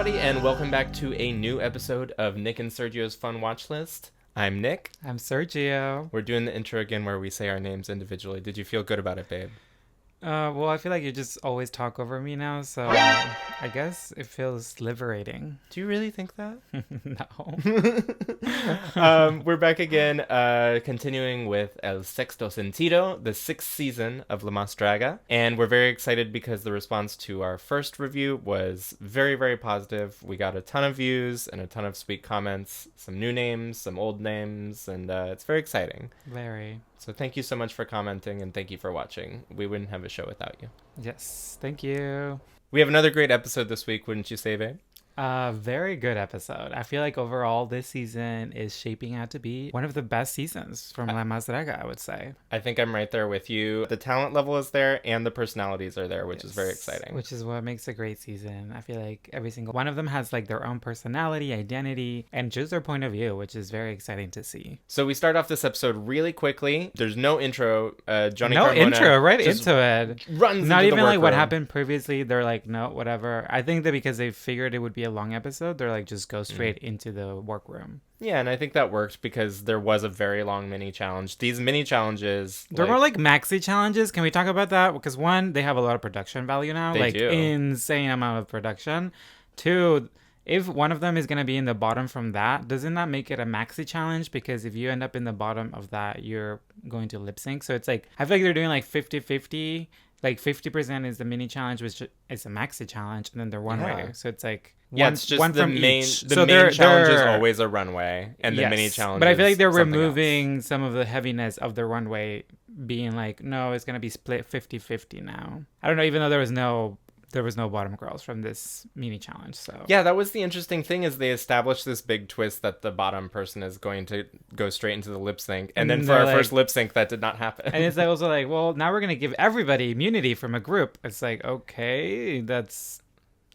everybody, and welcome back to a new episode of Nick and Sergio's Fun Watch List. I'm Nick. I'm Sergio. We're doing the intro again where we say our names individually. Did you feel good about it, babe? Well, I feel like you just always talk over me now, so I guess it feels liberating. Do you really think that? No. We're back again, continuing with El Sexto Sentido, the 6th season of La Más Draga. And we're very excited because the response to our first review was very, very positive. We got a ton of views and a ton of sweet comments, some new names, some old names, and it's very exciting. Very. So thank you so much for commenting, and thank you for watching. We wouldn't have a show without you. Yes, thank you. We have another great episode this week, wouldn't you say, babe? Very good episode. I feel like overall this season is shaping out to be one of the best seasons from La Más Draga, I would say. I think I'm right there with you. The talent level is there and the personalities are there, which is very exciting. Which is what makes a great season. I feel like every single one of them has like their own personality, identity, and just their point of view, which is very exciting to see. So we start off this episode really quickly. There's no intro. Johnny no Carmona intro, right into it. Runs Not into even the like what workroom. happened previously. They're like, no, whatever. I think that because they figured it would be a long episode, they're like, just go straight into the workroom. Yeah, and I think that worked because there was a very long mini challenge. These mini challenges, they're more like maxi challenges. Can we talk about that? Because one, they have a lot of production value now, They like do. insane amount of production. Two, if one of them is going to be in the bottom from that, doesn't that make it a maxi challenge? Because if you end up in the bottom of that, you're going to lip sync. So it's like, I feel like they're doing like 50-50. Like 50% is the mini challenge, which is a maxi challenge, and then they're one way. So it's like it's just one the from main. each. The So main challenge is they're always a runway, and the mini challenge. But I feel like they're is something removing else. some of the heaviness of the runway, being like, no, it's gonna be split 50-50 now. I don't know, even though there was no bottom girls from this mini challenge. So yeah, that was the interesting thing, is they established this big twist that the bottom person is going to go straight into the lip sync, and then for our first lip sync that did not happen. And it's like also like, well, now we're gonna give everybody immunity from a group. It's like, okay, that's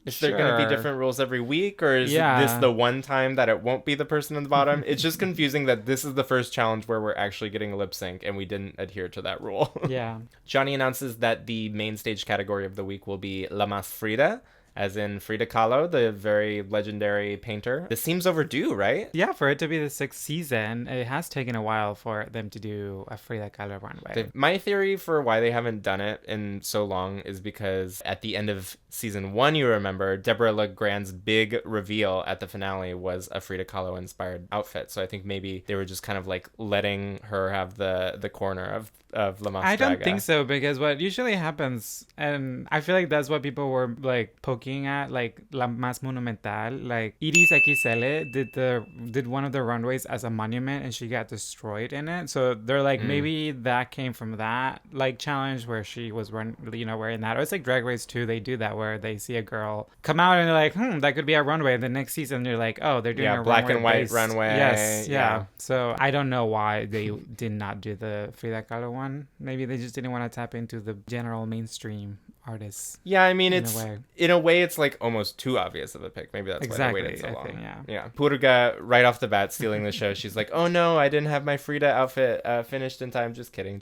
Is there going to be different rules every week, or is this the one time that it won't be the person in the bottom? It's just confusing that this is the first challenge where we're actually getting a lip sync and we didn't adhere to that rule. Yeah. Johnny announces that the main stage category of the week will be La Más Frida, as in Frida Kahlo, the very legendary painter. This seems overdue, right? Yeah, for it to be the 6th season, it has taken a while for them to do a Frida Kahlo runway. My theory for why they haven't done it in so long is because at the end of season 1, you remember, Deborah Legrand's big reveal at the finale was a Frida Kahlo inspired outfit. So I think maybe they were just kind of like letting her have the corner of La Más Draga. I don't think so, because what usually happens, and I feel like that's what people were like poking at, like La Más Monumental, like Iris XL did one of the runways as a monument and she got destroyed in it. So they're like, maybe that came from that like challenge where she was wearing that. Or it's like Drag Race 2, they do that where they see a girl come out and they're like, that could be a runway. And the next season they're like, oh, they're doing a black runway and white based. runway. Yes, yeah. So I don't know why they did not do the Frida Kahlo one. Maybe they just didn't want to tap into the general mainstream artists. Yeah, I mean, in a way it's like almost too obvious of a pick. Maybe that's why they waited so long. Yeah. Purga, right off the bat, stealing the show. She's like, oh no, I didn't have my Frida outfit finished in time. Just kidding.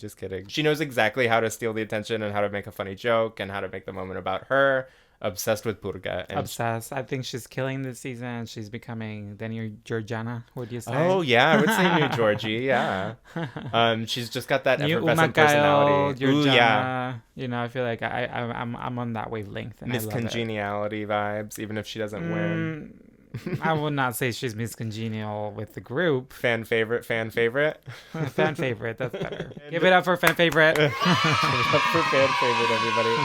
She knows exactly how to steal the attention and how to make a funny joke and how to make the moment about her. Obsessed with Purga. Obsessed. I think she's killing this season. She's becoming the new Georgiana, would you say? Oh, yeah. I would say new Georgie. Yeah. She's just got that new effervescent personality. Georgiana. Ooh, yeah. I feel like I'm on that wavelength. And Miss Congeniality vibes, even if she doesn't win. I would not say she's miscongenial with the group. Fan favorite. Fan favorite, that's better. Give it up for fan favorite. Give it up for fan favorite, everybody.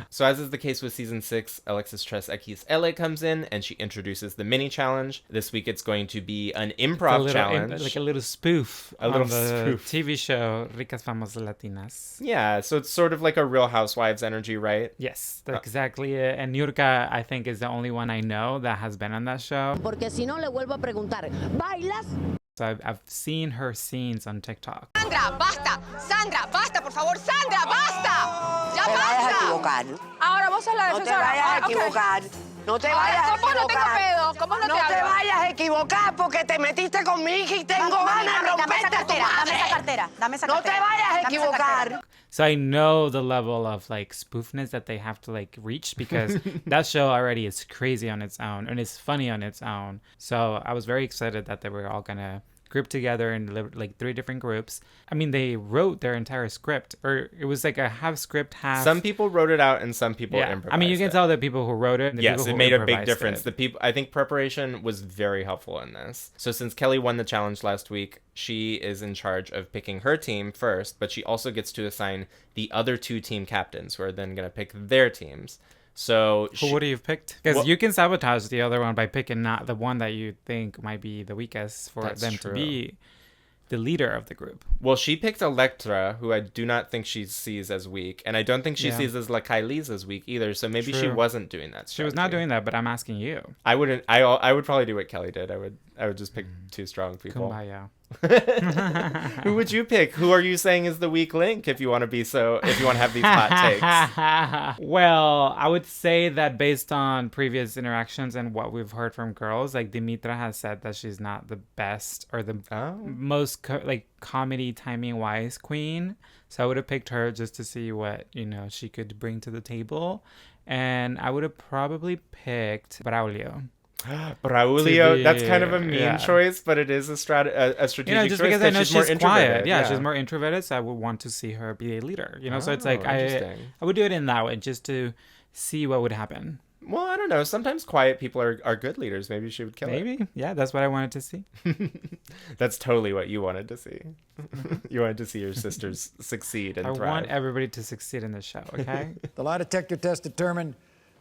So as is the case with season 6, Alexis Tres XL comes in and she introduces the mini challenge. This week it's going to be an improv challenge. Like a little spoof on the TV show Ricas Famosas Latinas. Yeah, so it's sort of like a Real Housewives energy, right? Yes, that's exactly it. And Niurka, I think, is the only one I know that has been on that show. Porque si no le vuelvo a preguntar, ¿bailas? So I've seen her scenes on TikTok. Sandra, basta. Sandra, basta, por favor. Sandra, basta. Ya Te vayas a basta. equivocar. Ahora vos sos la No te defensora. vayas a Ok. equivocar. No te vayas a ¿Cómo no tengo equivocar. pedo? ¿Cómo no te No te hablo? vayas a equivocar porque te metiste con mi hija y tengo ganas de romperte tu madre. Dame esa cartera. Dame esa No cartera. te vayas a Dame esa equivocar. cartera. So I know the level of like spoofness that they have to like reach, because that show already is crazy on its own and it's funny on its own. So I was very excited that they were all gonna group together in like 3 different groups. I mean, they wrote their entire script, or it was like a half script, half. Some people wrote it out and some people improvised. I mean, you can tell the people who wrote it. Yes, it made a big difference. I think preparation was very helpful in this. So since Kelly won the challenge last week, she is in charge of picking her team first, but she also gets to assign the other 2 team captains, who are then going to pick their teams. So who would you have picked? Because you can sabotage the other one by picking not the one that you think might be the weakest for them to be the leader of the group. Well, she picked Electra, who I do not think she sees as weak, and I don't think she sees as La Kylie's as weak either. So maybe she wasn't doing that strategy. She was not doing that, but I'm asking you. I wouldn't. I would probably do what Kelly did. I would just pick 2 strong people. Kumbaya. Who would you pick? Who are you saying is the weak link if you want to have these hot takes? Well, I would say that based on previous interactions and what we've heard from girls, like Dimitra has said that she's not the best or the most comedy timing wise queen. So I would have picked her just to see what, she could bring to the table. And I would have probably picked Braulio. Braulio, that's kind of a mean choice, but it is a strategic choice. Just because I know she's quiet. Yeah, she's more introverted, so I would want to see her be a leader. So it's like I would do it in that way just to see what would happen. Well, I don't know. Sometimes quiet people are good leaders. Maybe she would kill it. Maybe. Yeah, that's what I wanted to see. That's totally what you wanted to see. You wanted to see your sisters succeed and thrive. I want everybody to succeed in the show, okay? The lie detector test determined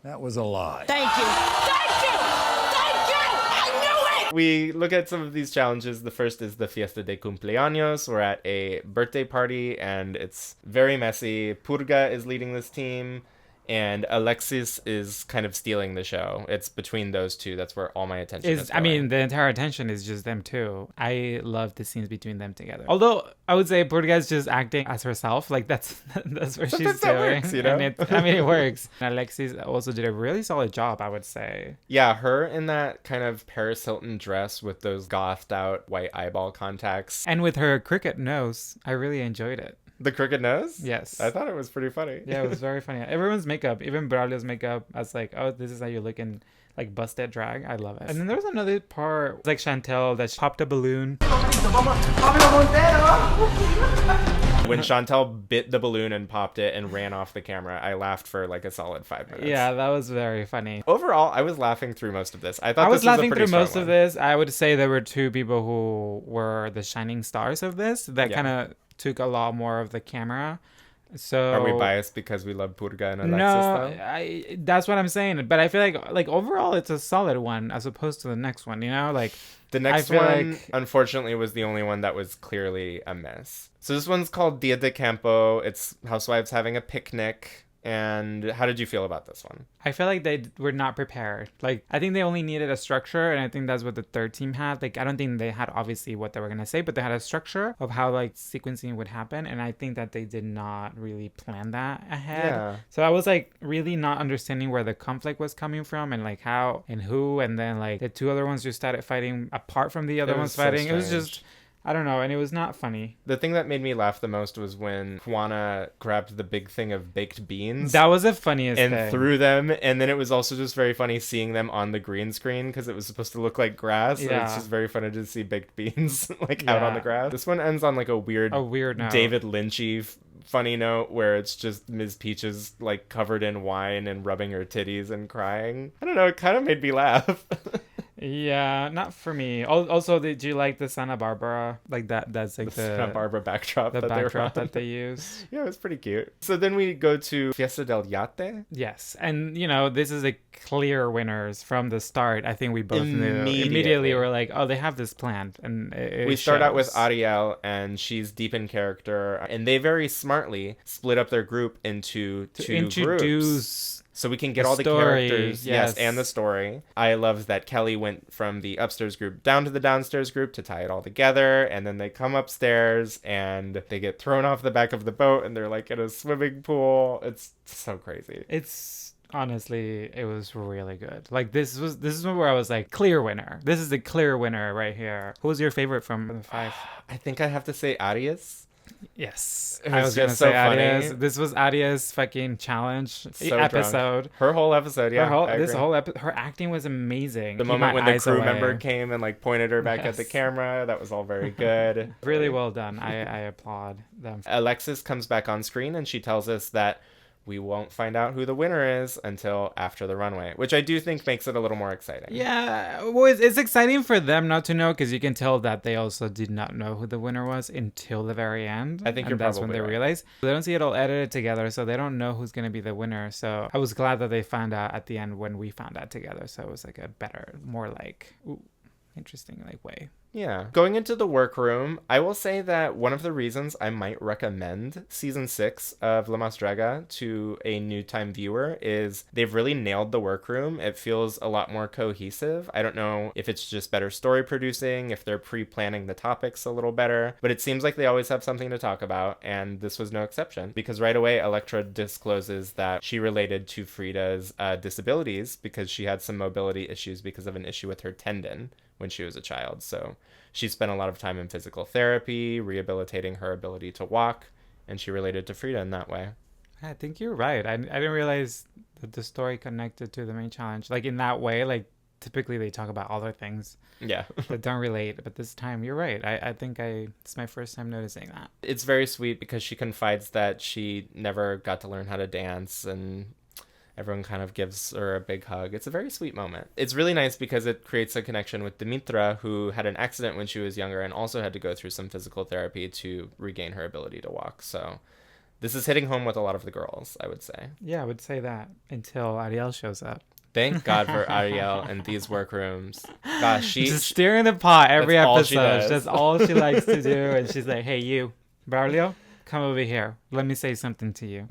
that was a lie. Thank you. Thank you. Thank you. I knew it. We look at some of these challenges. The first is the Fiesta de Cumpleaños. We're at a birthday party, and it's very messy. Purga is leading this team, and Alexis is kind of stealing the show. It's between those 2. That's where all my attention is going. I mean, the entire attention is just them 2. I love the scenes between them together. Although, I would say Purga is just acting as herself. Like, that's what sometimes she's that doing. Works, And it works. And Alexis also did a really solid job, I would say. Yeah, her in that kind of Paris Hilton dress with those gothed out white eyeball contacts. And with her cricket nose. I really enjoyed it. The crooked nose? Yes. I thought it was pretty funny. Yeah, it was very funny. Everyone's makeup, even Braulio's makeup, I was like, oh, this is how you're looking like busted drag. I love it. And then there was another part, like Chantel, that she popped a balloon. When Chantel bit the balloon and popped it and ran off the camera, I laughed for like a solid 5 minutes. Yeah, that was very funny. Overall, I was laughing through most of this. I was laughing through most of this. I would say there were 2 people who were the shining stars of this that kind of took a lot more of the camera. So are we biased because we love Purga and Alexis though? That's what I'm saying. But I feel like overall it's a solid one as opposed to the next one, like the next one unfortunately was the only one that was clearly a mess. So this one's called Dia de Campo. It's housewives having a picnic. And how did you feel about this one? I feel like they were not prepared. Like, I think they only needed a structure, and I think that's what the third team had. Like, I don't think they had obviously what they were going to say, but they had a structure of how, like, sequencing would happen, and I think that they did not really plan that ahead. Yeah. So I was, like, really not understanding where the conflict was coming from and, like, how and who, and then, like, the 2 other ones just started fighting apart from the other ones fighting. So it was just... I don't know, and it was not funny. The thing that made me laugh the most was when Juana grabbed the big thing of baked beans. That was the funniest thing. And threw them, and then it was also just very funny seeing them on the green screen because it was supposed to look like grass. Yeah. It's just very funny to see baked beans out on the grass. This one ends on like a weird note. David Lynchy funny note where it's just Ms. Peaches like covered in wine and rubbing her titties and crying. I don't know, it kind of made me laugh. Yeah, not for me. Also, did you like the Santa Barbara? Like that's like the Santa Barbara backdrop that they use. Yeah, it was pretty cute. So then we go to Fiesta del Yate. Yes, and this is a clear winners from the start. I think we both knew. Immediately we're like, oh, they have this planned. And we start out with Ariel, and she's deep in character. And they very smartly split up their group into two groups. So we can get all the characters, yes, and the story. I love that Kelly went from the upstairs group down to the downstairs group to tie it all together. And then they come upstairs and they get thrown off the back of the boat and they're like in a swimming pool. It's so crazy. Honestly, it was really good. Like this is where I was like, clear winner. This is the clear winner right here. Who was your favorite from the 5? I think I have to say Arias. Yes. I was going to say Aria's. This was Aria's fucking challenge episode. Drunk. Her whole episode, yeah. Her acting was amazing. The moment when the crew member came and like pointed her back at the camera, that was all very good. Really well done. I applaud them. Alexis comes back on screen and she tells us that we won't find out who the winner is until after the runway, which I do think makes it a little more exciting. Yeah, well, it's exciting for them not to know, because you can tell that they also did not know who the winner was until the very end. I think that's when they realize. They don't see it all edited together, so they don't know who's going to be the winner. So I was glad that they found out at the end when we found out together. So it was like a better, more like, interesting like way. Yeah. Going into the workroom, I will say that one of the reasons I might recommend season 6 of La Mas Draga to a new time viewer is they've really nailed the workroom. It feels a lot more cohesive. I don't know if it's just better story producing, if they're pre-planning the topics a little better, but it seems like they always have something to talk about, and this was no exception, because right away Elektra discloses that she related to Frida's disabilities because she had some mobility issues because of an issue with her tendon when she was a child. So she spent a lot of time in physical therapy, rehabilitating her ability to walk, and she related to Frida in that way. I think you're right. I didn't realize that the story connected to the main challenge. Like in that way, like typically they talk about other things that don't relate. But this time, you're right. I think it's my first time noticing that. It's very sweet because she confides that she never got to learn how to dance, and everyone kind of gives her a big hug. It's a very sweet moment. It's really nice because it creates a connection with Dimitra, who had an accident when she was younger and also had to go through some physical therapy to regain her ability to walk. So this is hitting home with a lot of the girls, I would say. Yeah, I would say that until Ariel shows up. Thank God for Ariel and these workrooms. Gosh, she's just stirring the pot every episode. That's all she likes to do. And she's like, hey, you, Braulio, come over here. Let me say something to you.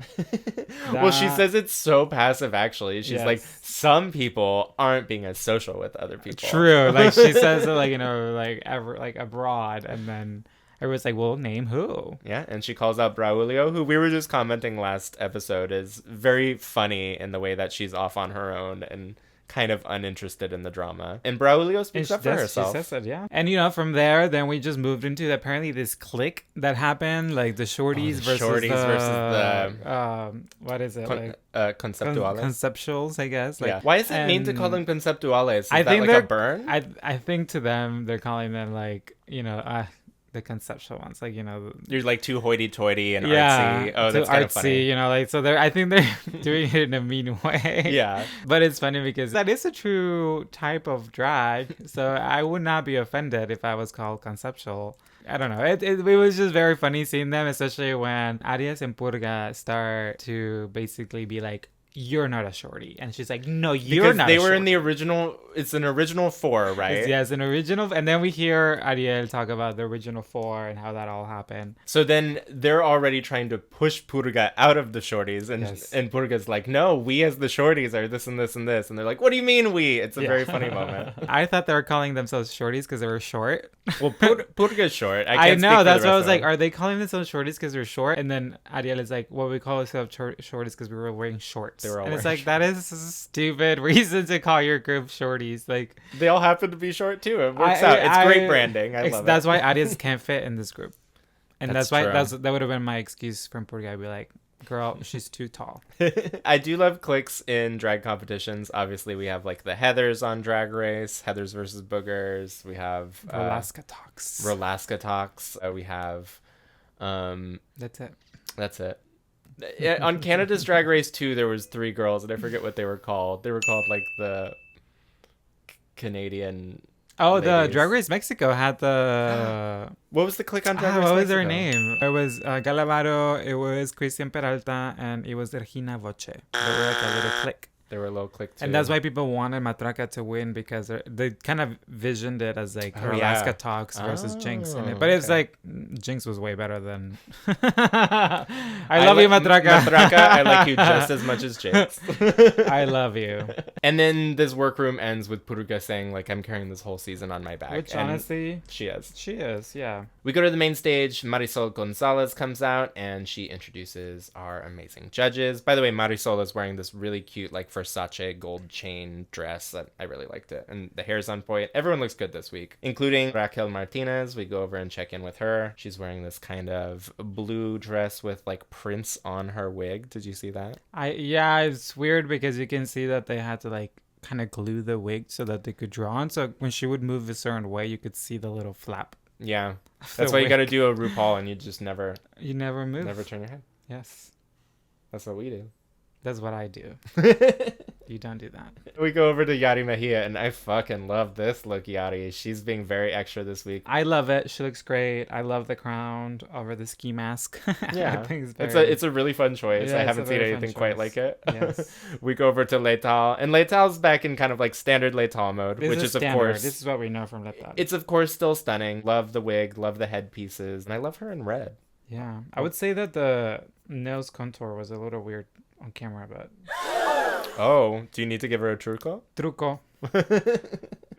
Well, she says it's so passive, actually. She's like, some people aren't being as social with other people. True. Like, she says it, like, you know, like, ever, like abroad. And then everyone's like, well, name who? Yeah, and she calls out Braulio, who we were just commenting last episode is very funny in the way that she's off on her own and kind of uninterested in the drama. And Braulio speaks up for herself. She says it, yeah. And, you know, from there, then we just moved into apparently this clique that happened, like the shorties versus the what is it? Conceptuales. Conceptuals, I guess. Like, yeah. Why is it mean to call them conceptuales? Is I that think like a burn? I think to them, they're calling them like, you know, the conceptual ones, like, you know, you're like too hoity-toity and artsy. Oh, that's kind of funny. You know, like, so I think they're doing it in a mean way. Yeah, but it's funny because that is a true type of drag. So I would not be offended if I was called conceptual. I don't know. It was just very funny seeing them, especially when Arias and Purga start to basically be like, you're not a shorty, and she's like, no, you're not. Because they were in the original. It's an original 4, right? Yes, an original, and then we hear Ariel talk about the original 4 and how that all happened. So then they're already trying to push Purga out of the shorties, and Purga's like, no, we as the shorties are this and this and this, and they're like, what do you mean we? It's a very funny moment. I thought they were calling themselves shorties because they were short. Well, Purga's short. I know, that's why I was like, are they calling themselves shorties because they're short? And then Ariel is like, well, we call ourselves shorties because we were wearing shorts. And it's like, that is a stupid reason to call your group shorties. Like, they all happen to be short too. It works out. It's great branding. I love it. That's why Arias can't fit in this group. And that's why true. that would have been my excuse from Purga. I'd be like, girl, she's too tall. I do love cliques in drag competitions. Obviously, we have like the Heathers on Drag Race, Heathers versus Boogers. We have Rolaska Talks. We have That's it. On Canada's Drag Race 2, there was 3 girls, and I forget what they were called. They were called like the Canadian. Oh, ladies. The Drag Race Mexico had the. What was the clique on Drag Race Mexico? What was their name? It was Galavaro, it was Christian Peralta, and it was Regina Voce. They were like a little clique. They were a little clique too. And that's why people wanted Matraca to win, because they kind of visioned it as like Alaska Talks versus Jinx in it. But it's like Jinx was way better than. I love you, Matraca. Matraca, I like you just as much as Jinx. I love you. And then this workroom ends with Purga saying, like, I'm carrying this whole season on my back. Which honestly, she is. She is, yeah. We go to the main stage. Marisol Gonzalez comes out and she introduces our amazing judges. By the way, Marisol is wearing this really cute, like, Versace gold chain dress. I really liked it. And the hair's on point. Everyone looks good this week, including Raquel Martinez. We go over and check in with her. She's wearing this kind of blue dress with like prints on her wig. Did you see that? Yeah, it's weird because you can see that they had to like kind of glue the wig so that they could draw on. So when she would move a certain way, you could see the little flap. Yeah. That's why you got to do a RuPaul and you just never... You never move. Never turn your head. Yes. That's what we do. That's what I do. You don't do that. We go over to Yari Mejia, and I fucking love this look, Yari. She's being very extra this week. I love it. She looks great. I love the crown over the ski mask. Yeah. It's a really fun choice. Yeah, I haven't seen anything quite like it. Yes. We go over to Letal, and Letal's back in kind of like standard Letal mode, which is standard. Of course... This is what we know from Letal. It's of course still stunning. Love the wig, love the headpieces, and I love her in red. Yeah. I would say that the nose contour was a little weird on camera, but... Oh, do you need to give her a truco? Truco.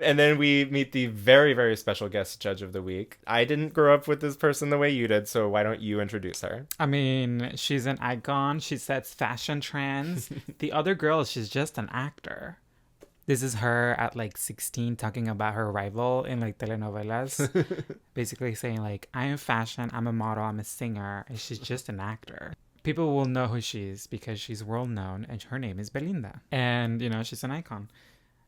And then we meet the very, very special guest judge of the week. I didn't grow up with this person the way you did, so why don't you introduce her? I mean, she's an icon. She sets fashion trends. The other girl, she's just an actor. This is her at like 16 talking about her rival in like telenovelas. Basically saying like, I am fashion, I'm a model, I'm a singer, and she's just an actor. People will know who she is because she's world known and her name is Belinda. And, you know, she's an icon.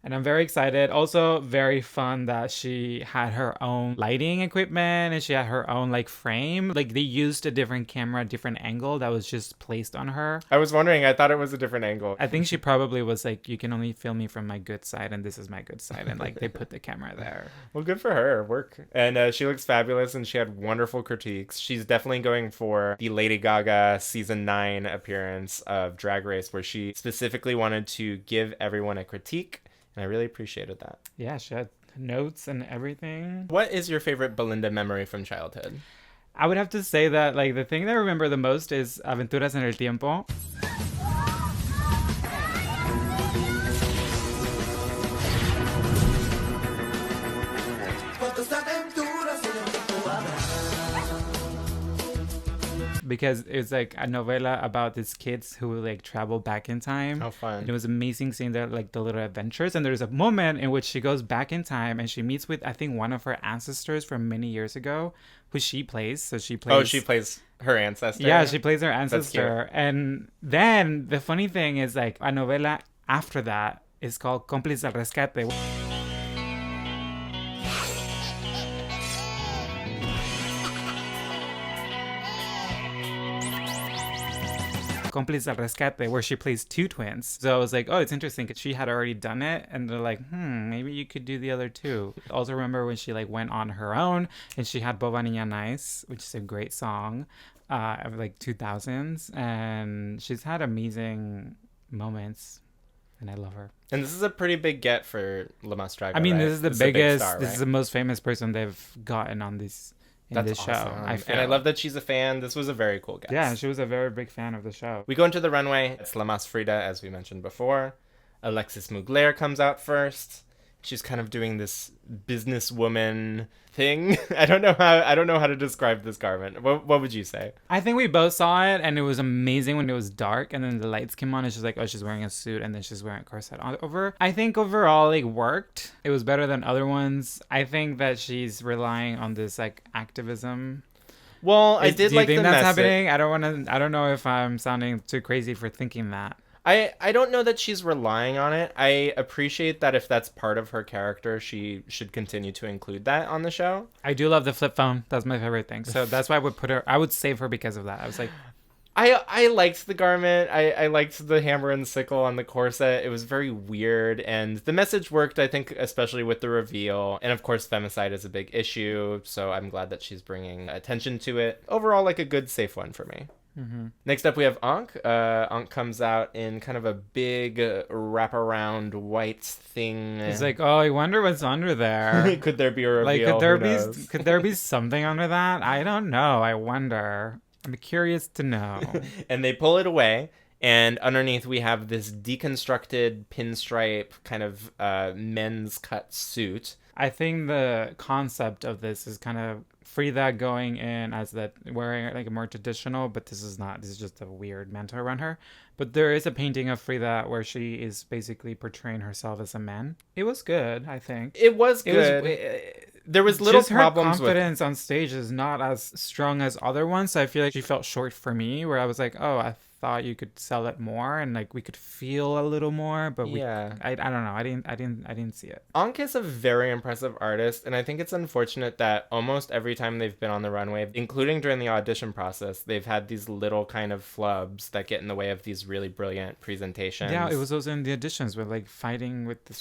And I'm very excited. Also, very fun that she had her own lighting equipment and she had her own like frame. Like they used a different camera, different angle that was just placed on her. I was wondering, I thought it was a different angle. I think she probably was like, you can only film me from my good side and this is my good side. And like they put the camera there. Well, good for her. Work. And she looks fabulous and she had wonderful critiques. She's definitely going for the Lady Gaga season 9 appearance of Drag Race, where she specifically wanted to give everyone a critique. And I really appreciated that. Yeah, she had notes and everything. What is your favorite Belinda memory from childhood? I would have to say that like the thing that I remember the most is Aventuras en el Tiempo. Because it's like a novela about these kids who like travel back in time. How fun. And it was amazing seeing their like the little adventures. And there's a moment in which she goes back in time and she meets with, I think, one of her ancestors from many years ago, who she plays. So she plays... Oh, she plays her ancestor? Yeah, she plays her ancestor. And then the funny thing is like a novela after that is called Cómplice del Rescate. Cómplice del Rescate, where she plays two twins. So I was like, oh, it's interesting because she had already done it. And they're like, maybe you could do the other two. Also remember when she like went on her own and she had Boba Niña Nice, which is a great song of like 2000s. And she's had amazing moments. And I love her. And this is a pretty big get for La Mas Draga. I mean, right? This is the biggest, star, right? This is the most famous person they've gotten on this. That's this show. awesome. And I love that she's a fan. This was a very cool guest. Yeah, she was a very big fan of the show. We go into the runway. It's La Mas Frida, as we mentioned before. Alexis Mugler comes out first. She's kind of doing this businesswoman thing. I don't know how to describe this garment. What would you say? I think we both saw it, and it was amazing when it was dark, and then the lights came on, and she's like, oh, she's wearing a suit, and then she's wearing a corset over. I think overall it worked. It was better than other ones. I think that she's relying on this like activism. Well, I did like the message. Do you think that's happening? I don't know if I'm sounding too crazy for thinking that. I don't know that she's relying on it. I appreciate that if that's part of her character, she should continue to include that on the show. I do love the flip phone. That's my favorite thing. So that's why I would save her because of that. I was like... I liked the garment. I liked the hammer and sickle on the corset. It was very weird. And the message worked, I think, especially with the reveal. And of course, femicide is a big issue. So I'm glad that she's bringing attention to it. Overall, like a good, safe one for me. Mm-hmm. Next up, we have Ankh. Ankh comes out in kind of a big wraparound white thing. He's like, oh, I wonder what's under there. Could there be a reveal? Like, could there be something under that? I don't know. I wonder. I'm curious to know. And they pull it away. And underneath we have this deconstructed pinstripe kind of men's cut suit. I think the concept of this is kind of Frida going in as that wearing like a more traditional, but this is not. This is just a weird mantle around her. But there is a painting of Frida where she is basically portraying herself as a man. It was good, I think. It was good. There was little problems with her confidence on stage is not as strong as other ones. So I feel like she felt short for me, where I was like, oh, I thought you could sell it more and like we could feel a little more, but I don't know. I didn't see it. Ankh is a very impressive artist, and I think it's unfortunate that almost every time they've been on the runway, including during the audition process, they've had these little kind of flubs that get in the way of these really brilliant presentations. Yeah, it was also in the auditions with like fighting with the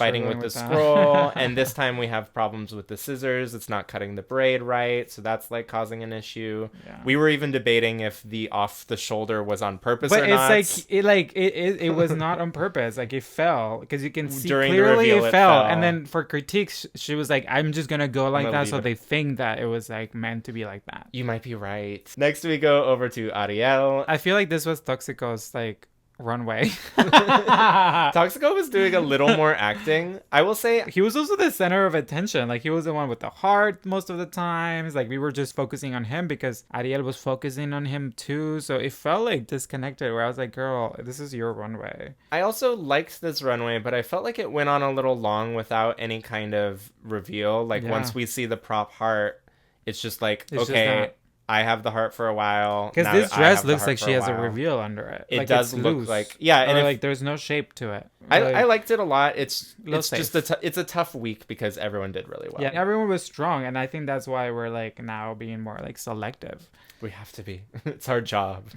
scroll, and this time we have problems with the scissors. It's not cutting the braid right, so that's like causing an issue. Yeah. We were even debating if the off the shoulder was on purpose. But it's it was not on purpose. Like it fell because you can see clearly it fell. And then for critiques, she was like, "I'm just gonna go like that," so they think that it was like meant to be like that. You might be right. Next, we go over to Ariel. I feel like this was Toxico's like runway. Toxico was doing a little more acting. I will say he was also the center of attention. Like he was the one with the heart most of the times. Like we were just focusing on him because Ariel was focusing on him too. So it felt like disconnected where I was like, girl, this is your runway. I also liked this runway, but I felt like it went on a little long without any kind of reveal. Like once we see the prop heart, it's just like, it's okay, I have the heart for a while. Because this dress looks like she has a reveal under it. It like does look loose. Like, yeah. And like there's no shape to it. I liked it a lot. It's just it's a tough week because everyone did really well. Yeah, everyone was strong. And I think that's why we're like now being more like selective. We have to be. It's our job.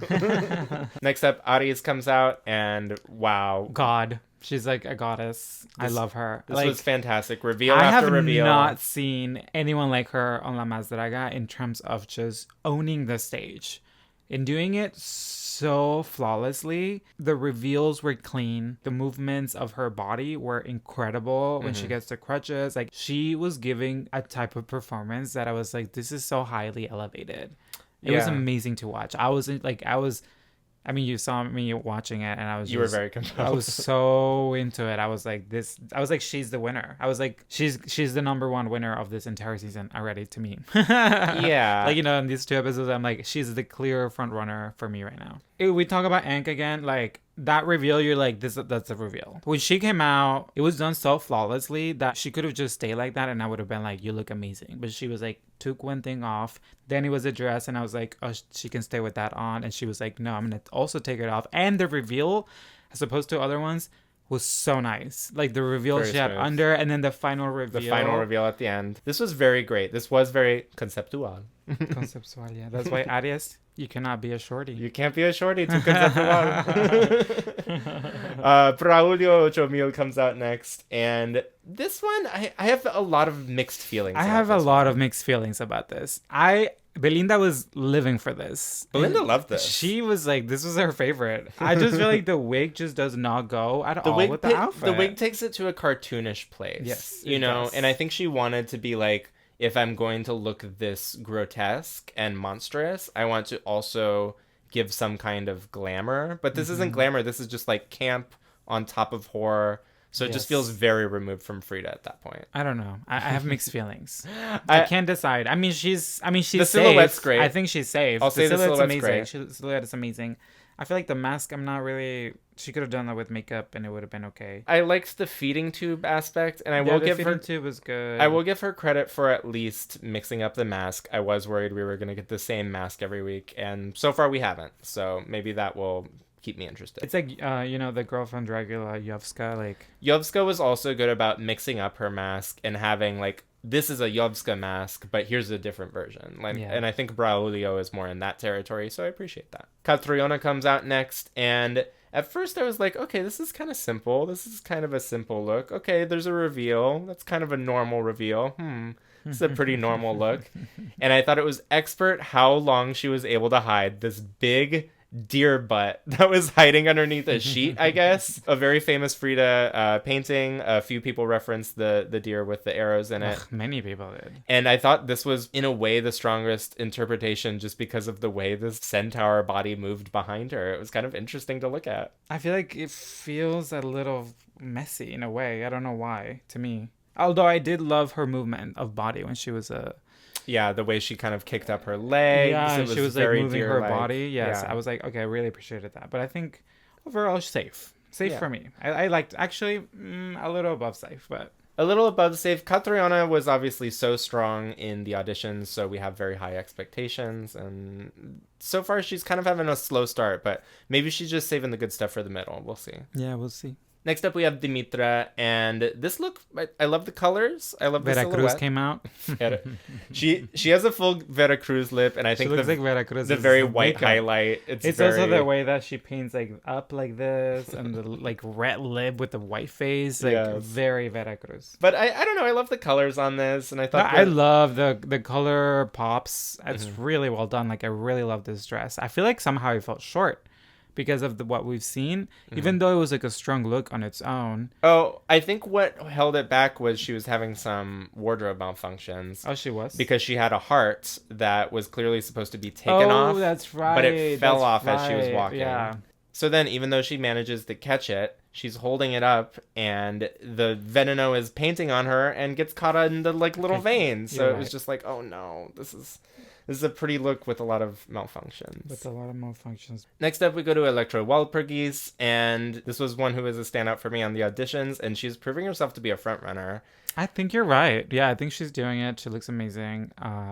Next up, Aries comes out and wow. God. She's like a goddess. I love her. This was fantastic. Reveal after reveal. I have not seen anyone like her on La Más Draga in terms of just owning the stage and doing it so flawlessly. The reveals were clean. The movements of her body were incredible when she gets the crutches. Like she was giving a type of performance that I was like, this is so highly elevated. It was amazing to watch. I mean, you saw me watching it, and I was. You were very compelled. I was so into it. I was like, she's the winner. I was like, she's the number one winner of this entire season already to me. Yeah. Like, you know, in these 2 episodes, I'm like, she's the clear front runner for me right now. We talk about Ankh again, like that reveal. You're like, that's a reveal. When she came out, it was done so flawlessly that she could have just stayed like that, and I would have been like, you look amazing. But she was like, took one thing off, then it was a dress, and I was like, oh, she can stay with that on, and she was like, no, I'm gonna also take it off. And the reveal, as opposed to other ones, was so nice. Like the reveal she had under, and then the final reveal. The final reveal at the end. This was very great. This was very conceptual. Conceptual, yeah. That's why Aries, you cannot be a shorty. You can't be a shorty. Too conceptual. Braulio 8000 comes out next, and this one I have a lot of mixed feelings. I have a lot of mixed feelings about this. Belinda was living for this. Belinda loved this. She was like, this was her favorite. I just feel like the wig just does not go at all with the outfit. The wig takes it to a cartoonish place. Yes. You know, and I think she wanted to be like, if I'm going to look this grotesque and monstrous, I want to also give some kind of glamour. But this isn't glamour. This is just like camp on top of horror. So it just feels very removed from Frida at that point. I don't know. I have mixed feelings. I can't decide. I mean, she's the silhouette's safe. Great. I think she's safe. I'll say the silhouette's amazing. Great. The silhouette is amazing. I feel like the mask, I'm not really. She could have done that with makeup, and it would have been okay. I liked the feeding tube aspect, and I will give her. The feeding tube was good. I will give her credit for at least mixing up the mask. I was worried we were going to get the same mask every week, and so far we haven't. So maybe that will keep me interested. It's like, you know, the girl from Dragula, Yovska, like... Yovska was also good about mixing up her mask and having, like, this is a Yovska mask, but here's a different version. Like, and I think Braulio is more in that territory, so I appreciate that. Catriona comes out next, and at first I was like, okay, this is kind of simple. This is kind of a simple look. Okay, there's a reveal. That's kind of a normal reveal. It's a pretty normal look. And I thought it was expert how long she was able to hide this big deer butt that was hiding underneath a sheet, I guess. A very famous Frida painting. A few people referenced the deer with the arrows in it. Many people did. And I thought this was, in a way, the strongest interpretation just because of the way the centaur body moved behind her. It was kind of interesting to look at. I feel like it feels a little messy in a way. I don't know why, to me. Although I did love her movement of body when she was Yeah, the way she kind of kicked up her legs. Yeah, it was she was very like moving her deer-like. body. Yes, Yeah. I was like, okay, I really appreciated that. But I think overall, safe for me. I liked, actually, a little above safe, but a little above safe. Catriona was obviously so strong in the auditions, so we have very high expectations. And so far, she's kind of having a slow start, but maybe she's just saving the good stuff for the middle. We'll see. yeah, we'll see. Next up, we have Dimitra, and this look, I love the colors. I love the Veracruz silhouette. came out. She has a full Veracruz lip, and I think She looks like Veracruz. the very white highlight. It's also the way that she paints like up like this, and the like red lip with the white face, like Yes. very Veracruz. But I don't know. I love the colors on this, and I thought I love the color pops. It's really well done. Like I really love this dress. I feel like somehow it felt short because of what we've seen, even though it was like a strong look on its own. Oh, I think what held it back was she was having some wardrobe malfunctions. Oh, she was? Because she had a heart that was clearly supposed to be taken off. Oh, that's right. But it fell off That's as she was right. walking. Yeah. So then, even though she manages to catch it, she's holding it up, and the veneno is painting on her and gets caught in the like little veins. So it was just like, oh no, this is a pretty look with a lot of malfunctions. With a lot of malfunctions. Next up, we go to Electra Walpurgis, and this was one who was a standout for me on the auditions, and she's proving herself to be a frontrunner. I think you're right. Yeah, I think she's doing it. She looks amazing.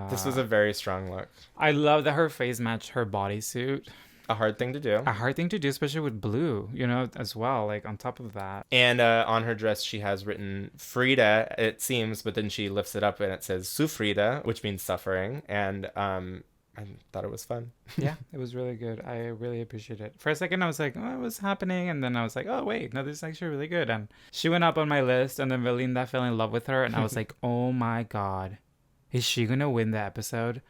This was a very strong look. I love that her face matched her bodysuit. A hard thing to do. A hard thing to do, especially with blue, as well, like on top of that. And on her dress, she has written Frida, it seems, but then she lifts it up and it says Sufrida, which means suffering. And I thought it was fun. Yeah, it was really good. I really appreciate it. For a second, I was like, oh, what's happening? And then I was like, oh, wait, no, this is actually really good. And she went up on my list, and then Belinda fell in love with her. And I was like, oh my God, is she going to win the episode?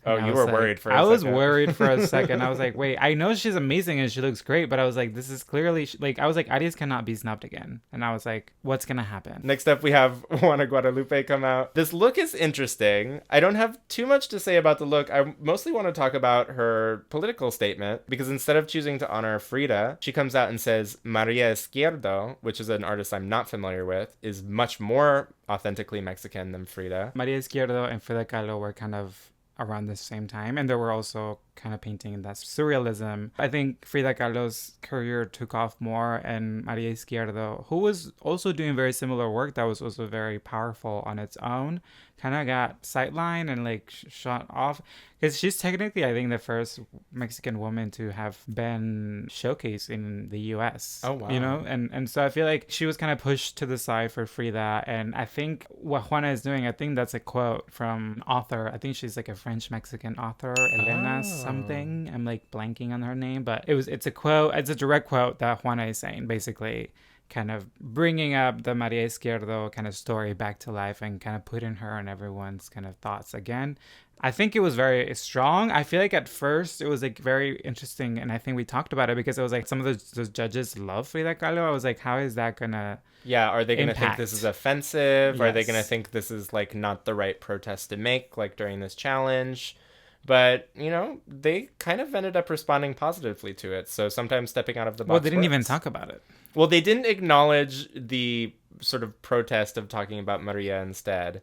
Oh, you were worried for a second. I was second. worried for a second. I was like, wait, I know she's amazing and she looks great, but I was like, this is clearly, I was like, Aries cannot be snubbed again. And I was like, what's going to happen? Next up, we have Juana Guadalupe come out. This look is interesting. I don't have too much to say about the look. I mostly want to talk about her political statement, because instead of choosing to honor Frida, she comes out and says, Maria Izquierdo, which is an artist I'm not familiar with, is much more authentically Mexican than Frida. Maria Izquierdo and Frida Kahlo were kind of around the same time, and they were also kind of painting in that surrealism. I think Frida Kahlo's career took off more, and Maria Izquierdo, who was also doing very similar work that was also very powerful on its own, kind of got sidelined and like shot off, because she's technically, I think, the first Mexican woman to have been showcased in the US. Oh wow. And so I feel like she was kind of pushed to the side for Frida. And I think what Juana is doing, I think that's a quote from an author. I think she's like a French Mexican author, Elena something. I'm like blanking on her name, but it's a quote. It's a direct quote that Juana is saying, basically kind of bringing up the Maria Izquierdo kind of story back to life and kind of putting her on everyone's kind of thoughts again. I think it was very strong. I feel like at first it was like very interesting, and I think we talked about it because it was like some of those judges love Frida Kahlo. I was like, how is that gonna are they gonna think this is offensive? Yes. Are they gonna think this is like not the right protest to make, like during this challenge? But, they kind of ended up responding positively to it. So sometimes stepping out of the box. Well, they didn't works. even talk about it. Well, they didn't acknowledge the sort of protest of talking about Maria instead.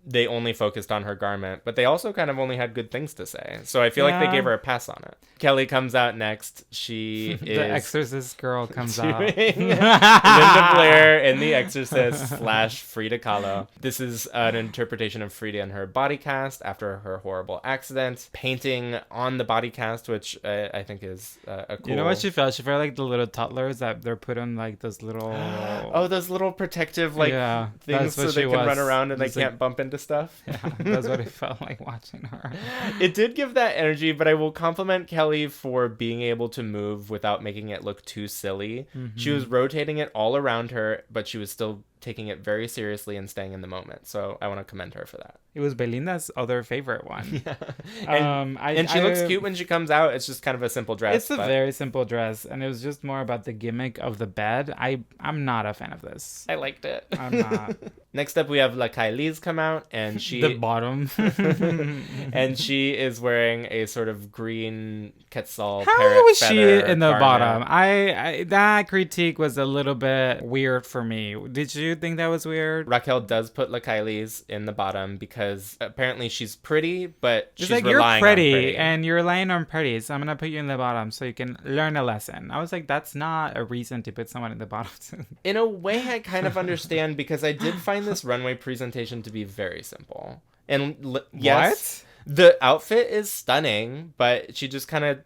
They only focused on her garment, but they also kind of only had good things to say. So I feel like they gave her a pass on it. Kelly comes out next. She is... The Exorcist girl comes out. Linda Blair in The Exorcist / Frida Kahlo. This is an interpretation of Frida in her body cast after her horrible accident. Painting on the body cast, which I think is a cool... You know what she felt? She felt like the little toddlers that they're put on like those little... Oh, those little protective things so they can run around and they can't bump into stuff. Yeah, that's what it felt like watching her. It did give that energy, but I will compliment Kelly for being able to move without making it look too silly. Mm-hmm. She was rotating it all around her, but she was still taking it very seriously and staying in the moment. So I want to commend her for that. It was Belinda's other favorite one. Yeah. And she looks cute when she comes out. It's just kind of a simple dress. It's a very simple dress, and it was just more about the gimmick of the bed. I'm not a fan of this. I liked it. I'm not. Next up, we have La Kylie's come out, and she... The bottom. and she is wearing a sort of green quetzal How parrot was she feather in the garment. bottom? I that critique was a little bit weird for me. Did you think that was weird? Raquel does put La Kylie's in the bottom because apparently she's pretty, but It's she's like, relying you're pretty, on pretty. and you're relying on pretty, so I'm gonna put you in the bottom so you can learn a lesson. I was like, that's not a reason to put someone in the bottom. In a way, I kind of understand because I did find this runway presentation to be very simple. And yes, the outfit is stunning, but she just kind of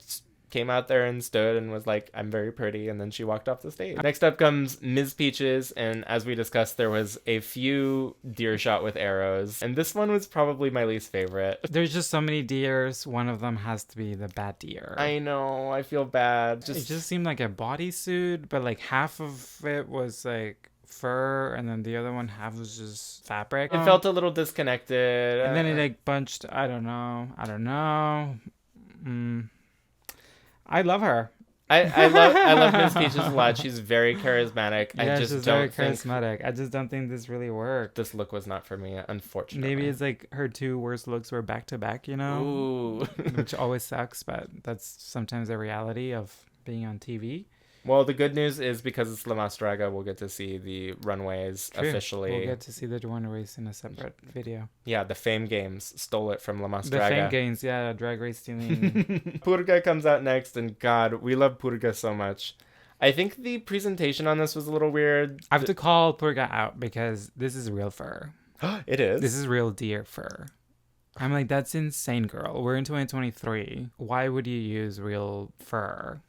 came out there and stood and was like, I'm very pretty, and then she walked off the stage. Next up comes Ms. Peaches, and as we discussed, there was a few deer shot with arrows, and this one was probably my least favorite. There's just so many deers. One of them has to be the bad deer. I know, I feel bad. It just seemed like a bodysuit, but like half of it was like fur, and then the other one half was just fabric. It felt a little disconnected. And then it like bunched. I don't know. I love her. I love Ms. Peaches a lot. She's very charismatic. Yeah, she's very charismatic. I just don't think this really worked. This look was not for me, unfortunately. Maybe it's like her two worst looks were back to back, you know? Ooh. Which always sucks, but that's sometimes the reality of being on TV. Well, the good news is because it's La Mas Draga, we'll get to see the runways officially. We'll get to see the runways in a separate video. Yeah, the Fame Games stole it from La Mas The Draga. Fame Games, yeah, Drag Race stealing. Purga comes out next, and God, we love Purga so much. I think the presentation on this was a little weird. I have to call Purga out because this is real fur. It is? This is real deer fur. I'm like, that's insane, girl. We're in 2023. Why would you use real fur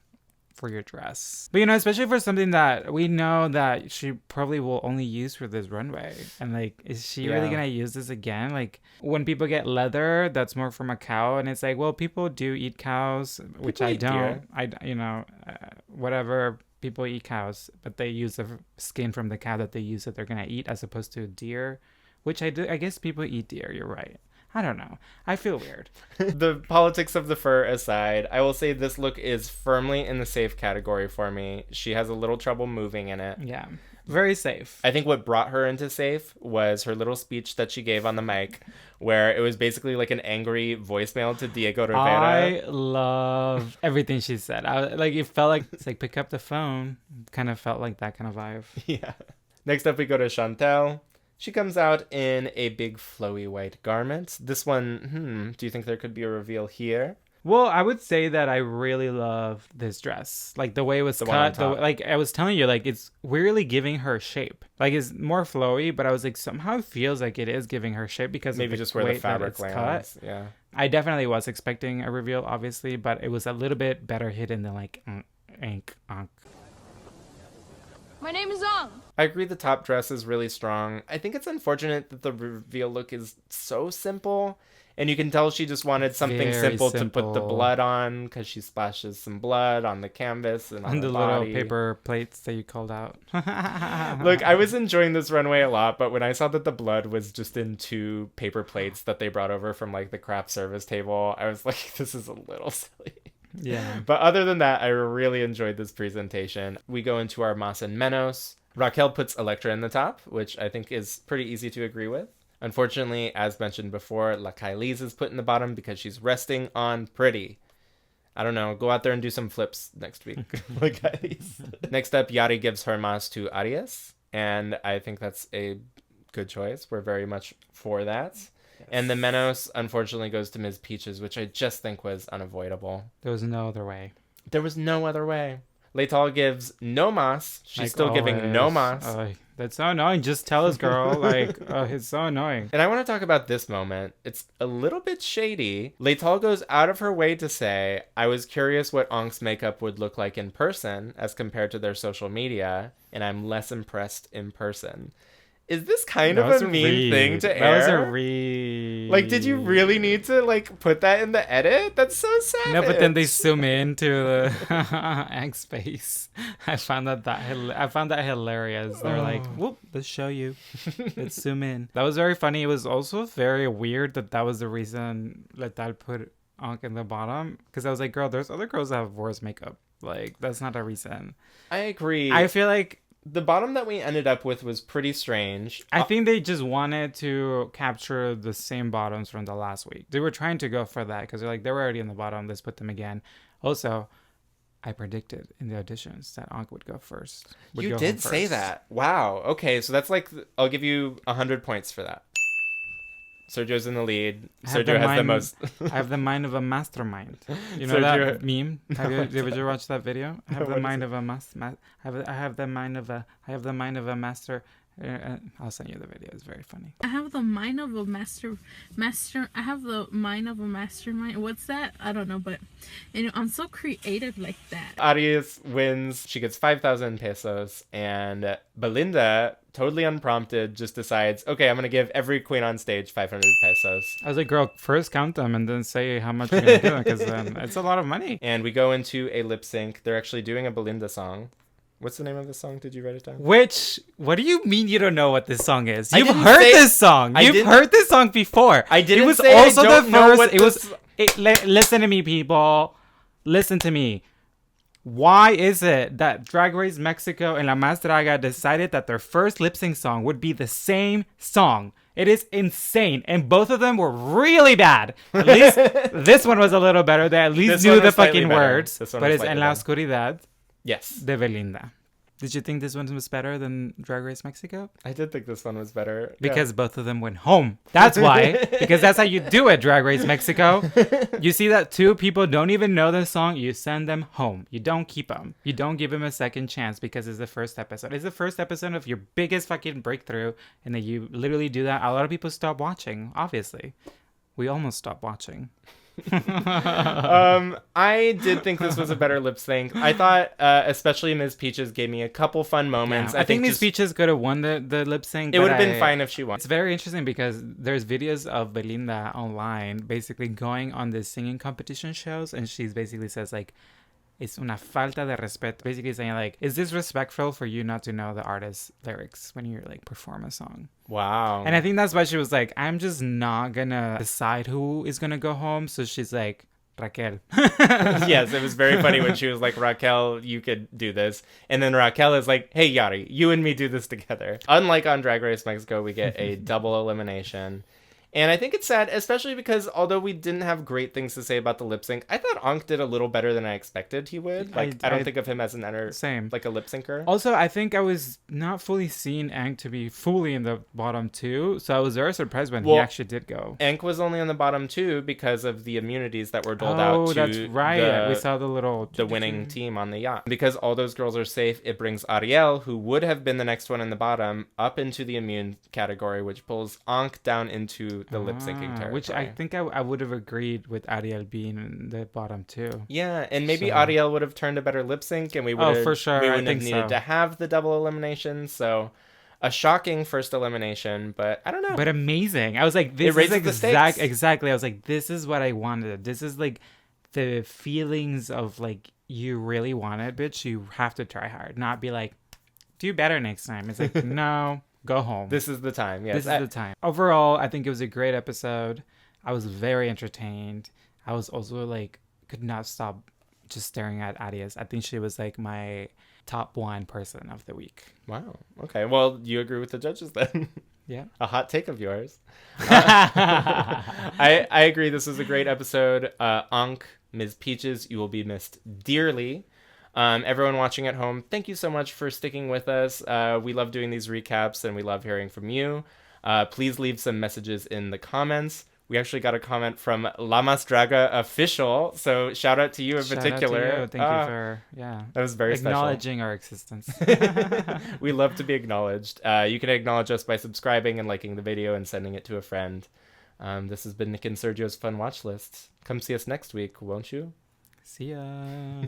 for your dress? But especially for something that we know that she probably will only use for this runway, and like, is she really gonna use this again? Like, when people get leather that's more from a cow, and it's like, well, people do eat cows, which I don't. Whatever, people eat cows, but they use the skin from the cow that they use that they're gonna eat, as opposed to deer, which I guess people eat deer. You're right. I don't know. I feel weird. The politics of the fur aside, I will say this look is firmly in the safe category for me. She has a little trouble moving in it. Yeah. Very safe. I think what brought her into safe was her little speech that she gave on the mic, where it was basically like an angry voicemail to Diego Rivera. I love everything she said. It felt like, it's like, pick up the phone. Kind of felt like that kind of vibe. Yeah. Next up, we go to Chantel. She comes out in a big flowy white garment. This one, do you think there could be a reveal here? Well, I would say that I really love this dress. Like, the way it was cut. Like, I was telling you, like, it's weirdly giving her shape. Like, it's more flowy, but I was like, somehow it feels like it is giving her shape because maybe of just where the fabric lands. Yeah. I definitely was expecting a reveal, obviously, but it was a little bit better hidden than, like, ink. My name is Ong. I agree the top dress is really strong. I think it's unfortunate that the reveal look is so simple. And you can tell she just wanted something Very simple to put the blood on, because she splashes some blood on the canvas and on the little body. paper plates that you called out. Look, I was enjoying this runway a lot, but when I saw that the blood was just in 2 paper plates that they brought over from like the craft service table, I was like, this is a little silly. Yeah. But other than that, I really enjoyed this presentation. We go into our Mas and Menos. Raquel puts Elektra in the top, which I think is pretty easy to agree with. Unfortunately, as mentioned before, La Kylie's is put in the bottom because she's resting on pretty. I don't know. Go out there and do some flips next week. La Kylie's. Next up, Yari gives her Mas to Arias, and I think that's a good choice. We're very much for that. Yes. And the Menos, unfortunately, goes to Ms. Peaches, which I just think was unavoidable. There was no other way. There was no other way. Leital gives no mas. She's still giving no mas. That's so annoying. Just tell us, girl. It's so annoying. And I want to talk about this moment. It's a little bit shady. Leital goes out of her way to say, I was curious what Onk's makeup would look like in person as compared to their social media, and I'm less impressed in person. Is this kind of a mean thing to air? That was a read. Like, did you really need to like put that in the edit? That's so sad. No, but then they zoom into the Ank's face. I found that hilarious. They're like, whoop, let's show you. Let's zoom in. That was very funny. It was also very weird that was the reason Letal put Ankh in the bottom. Because I was like, girl, there's other girls that have worse makeup. Like, that's not a reason. I agree. I feel like the bottom that we ended up with was pretty strange. I think they just wanted to capture the same bottoms from the last week. They were trying to go for that because they're like, they were already in the bottom. Let's put them again. Also, I predicted in the auditions that Ankh would go first. You did say that. Wow. Okay, so that's like, I'll give you 100 points for that. Sergio's in the lead. Sergio has the most. I have the mind of a mastermind. You know Sergio... that meme? Did you watch that video? I have the mind of a I have the mind of a master. I'll send you the video. It's very funny. I have the mind of a master. I have the mind of a mastermind. What's that? I don't know, but I'm so creative like that. Arias wins. She gets 5,000 pesos, and Belinda, totally unprompted, just decides, okay, I'm gonna give every queen on stage 500 pesos. I was like, girl, first count them and then say how much you're gonna give them, because it's a lot of money. And we go into a lip sync. They're actually doing a Belinda song. What's the name of the song? Did you write it down? What do you mean you don't know what this song is? You've heard this song. You've heard this song before. I didn't. It was say also I don't the know first. What listen to me, people. Listen to me. Why is it that Drag Race Mexico and La Más Draga decided that their first lip sync song would be the same song? It is insane. And both of them were really bad. At least this one was a little better. They at least knew the fucking words. But it's En la Oscuridad. Yes. De Belinda. Did you think this one was better than Drag Race Mexico? I did think this one was better. Because both of them went home. That's why. Because that's how you do it, Drag Race Mexico. You see that two people don't even know the song, you send them home. You don't keep them. You don't give them a second chance because it's the first episode. It's the first episode of your biggest fucking breakthrough, and then you literally do that. A lot of people stop watching, obviously. We almost stopped watching. I did think this was a better lip sync. I thought especially Ms. Peaches gave me a couple fun moments. Yeah, I think Ms. Peaches could have won the lip sync. It would have been fine if she won. It's very interesting because there's videos of Belinda online basically going on the singing competition shows, and she's basically says like, it's una falta de respeto. Basically saying like, is this respectful for you not to know the artist's lyrics when you like perform a song? Wow. And I think that's why she was like, I'm just not gonna decide who is gonna go home. So she's like, Raquel. Yes, it was very funny when she was like, Raquel, you could do this. And then Raquel is like, hey, Yari, you and me do this together. Unlike on Drag Race Mexico, we get a double elimination. And I think it's sad, especially because although we didn't have great things to say about the lip sync, I thought Ankh did a little better than I expected he would. Like, I don't think of him as an same like a lip syncer. Also, I think I was not fully seeing Ankh to be fully in the bottom two, so I was very surprised when he actually did go. Ankh was only on the bottom two because of the immunities that were doled out to that's right. We saw the winning team on the yacht. Because all those girls are safe, it brings Ariel, who would have been the next one in the bottom, up into the immune category, which pulls Ankh down into the lip syncing territory. Which I think I would have agreed with Ariel being in the bottom too. Yeah, and maybe Ariel would have turned a better lip sync, and we would for sure. We wouldn't have needed to have the double elimination. So a shocking first elimination, but I don't know. But amazing. I was like, this is exactly. I was like, this is what I wanted. This is like the feelings of like, you really want it, bitch. You have to try hard, not be like, do better next time. It's like, no. Go home. This is the time. Yes. This is the time. Overall, I think it was a great episode. I was very entertained. I was also like, could not stop just staring at Arias. I think she was like my top one person of the week. Wow. Okay. Well, you agree with the judges then. Yeah. A hot take of yours. I agree. This was a great episode. Ankh, Ms. Peaches, you will be missed dearly. Everyone watching at home, thank you so much for sticking with us. We love doing these recaps and we love hearing from you. Please leave some messages in the comments. We actually got a comment from La Más Draga official, so shout out to you in particular. Out to you. Thank you for that was very acknowledging our existence. We love to be acknowledged. You can acknowledge us by subscribing and liking the video and sending it to a friend. This has been Nick and Sergio's Fun Watch List. Come see us next week, won't you? See ya.